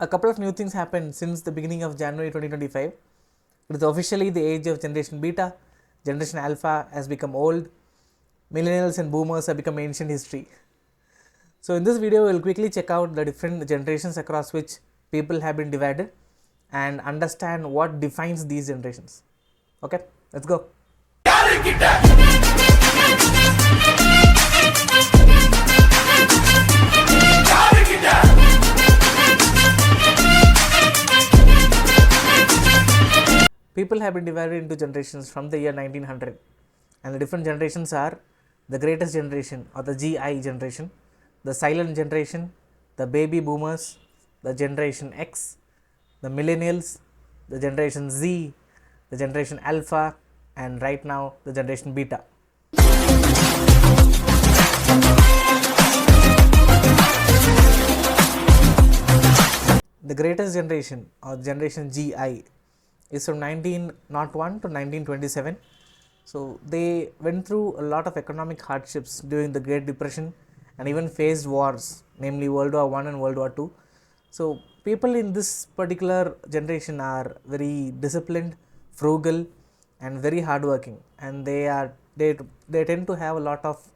A couple of new things happened since the beginning of January 2025. It is officially the age of Generation Beta. Generation Alpha has become old. Millennials and Boomers have become ancient history. So in this video, we will quickly check out the different generations across which people have been divided and understand what defines these generations. Okay, let's go. People have been divided into generations from the year 1900, and the different generations are the greatest generation or the GI generation, the silent generation, the baby boomers, the generation X, the millennials, the generation Z, the generation Alpha, and right now the generation Beta. The greatest generation or generation GI is from 1901 to 1927. So they went through a lot of economic hardships during the Great Depression and even faced wars, namely World War I and World War II. So people in this particular generation are very disciplined, frugal, and very hardworking, and they tend to have a lot of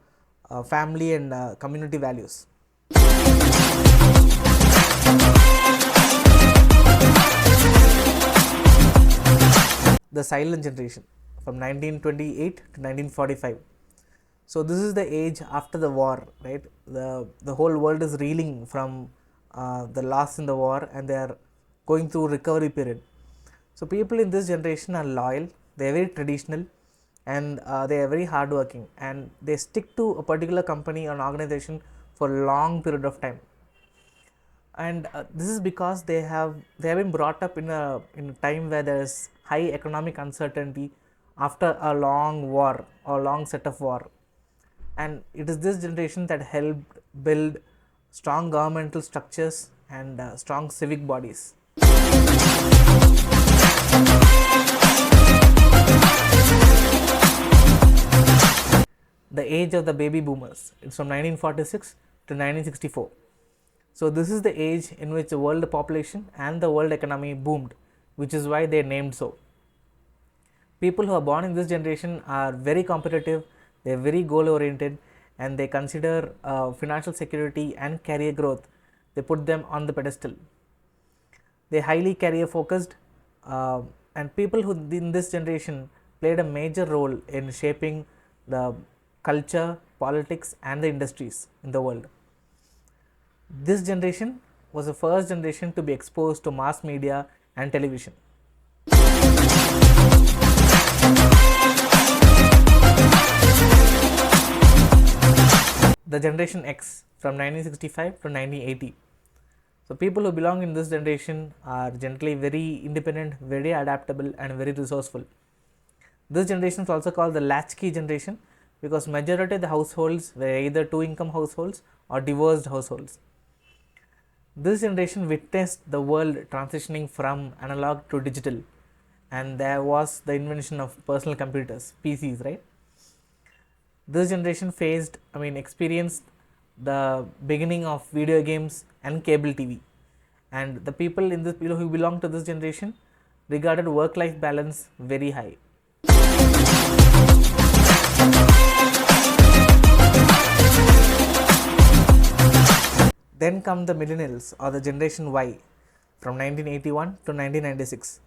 family and community values. The silent generation from 1928 to 1945. So this is the age after the war, right? The whole world is reeling from the loss in the war, and they are going through recovery period. So people in this generation are loyal, they are very traditional, and they are very hardworking, and they stick to a particular company or an organization for a long period of time. And this is because they have been brought up in a time where there is high economic uncertainty after a long war or long set of war, and it is this generation that helped build strong governmental structures and strong civic bodies. The age of the baby boomers, it's from 1946 to 1964. So this is the age in which the world population and the world economy boomed, which is why they are named so. People who are born in this generation are very competitive, they are very goal oriented, and they consider financial security and career growth. They put them on the pedestal. They are highly career focused, and people who in this generation played a major role in shaping the culture, politics, and the industries in the world. This generation was the first generation to be exposed to mass media and television. The generation X from 1965 to 1980. So people who belong in this generation are generally very independent, very adaptable, and very resourceful. This generation is also called the latchkey generation because majority of the households were either two-income households or divorced households. This generation witnessed the world transitioning from analog to digital, and there was the invention of personal computers, PCs, right? This generation experienced the beginning of video games and cable TV, and the people who belong to this generation regarded work-life balance very high. Then come the millennials or the generation Y from 1981 to 1996.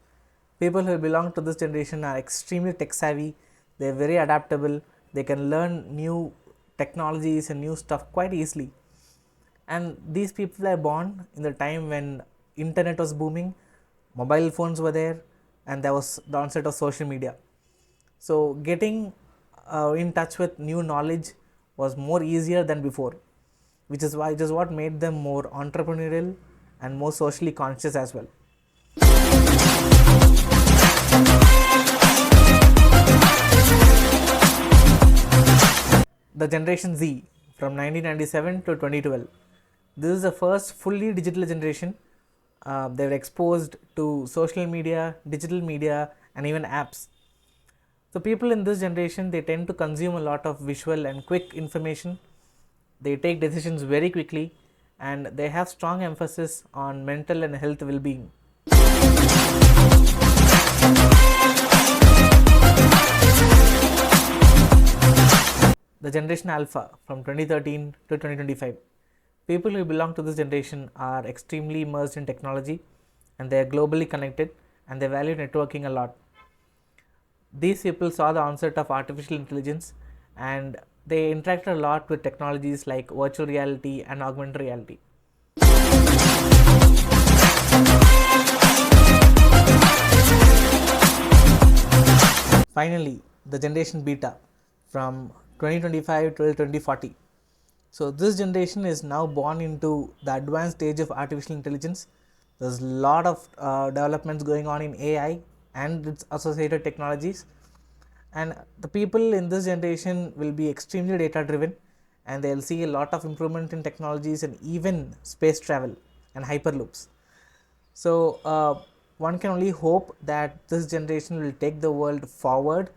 People who belong to this generation are extremely tech savvy, they are very adaptable, they can learn new technologies and new stuff quite easily. And these people are born in the time when internet was booming, mobile phones were there, and there was the onset of social media. So getting in touch with new knowledge was more easier than before, which is what made them more entrepreneurial and more socially conscious as well. The generation Z from 1997 to 2012. This is the first fully digital generation. They were exposed to social media, digital media, and even apps. So people in this generation, they tend to consume a lot of visual and quick information. They take decisions very quickly, and they have strong emphasis on mental and health well-being. The generation Alpha from 2013 to 2025. People who belong to this generation are extremely immersed in technology, and they are globally connected, and they value networking a lot. These people saw the onset of artificial intelligence, and they interacted a lot with technologies like virtual reality and augmented reality. Finally, the generation Beta from 2025 till 2040. So this generation is now born into the advanced stage of artificial intelligence. There's a lot of developments going on in AI and its associated technologies, and the people in this generation will be extremely data driven, and they'll see a lot of improvement in technologies and even space travel and hyperloops. So one can only hope that this generation will take the world forward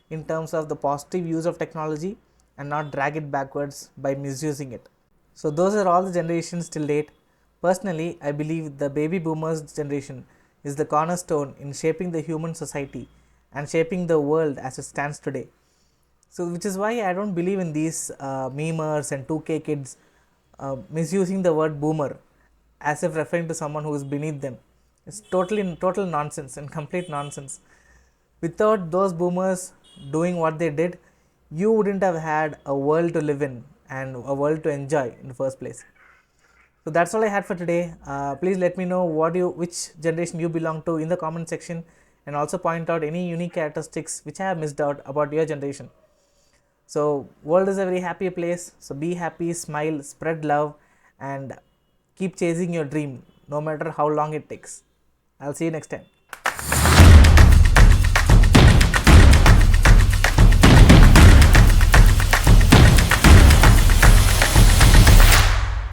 in terms of the positive use of technology and not drag it backwards by misusing it. So those are all the generations till date. Personally, I believe the baby boomers generation is the cornerstone in shaping the human society and shaping the world as it stands today. So which is why I don't believe in these memers and 2K kids misusing the word boomer as if referring to someone who is beneath them. It's total nonsense and complete nonsense. Without those boomers doing what they did, you wouldn't have had a world to live in and a world to enjoy in the first place. So that's all I had for today. Please let me know which generation you belong to in the comment section, and also point out any unique characteristics which I have missed out about your generation. So world is a very happy place. So be happy, smile, spread love, and keep chasing your dream no matter how long it takes. I'll see you next time.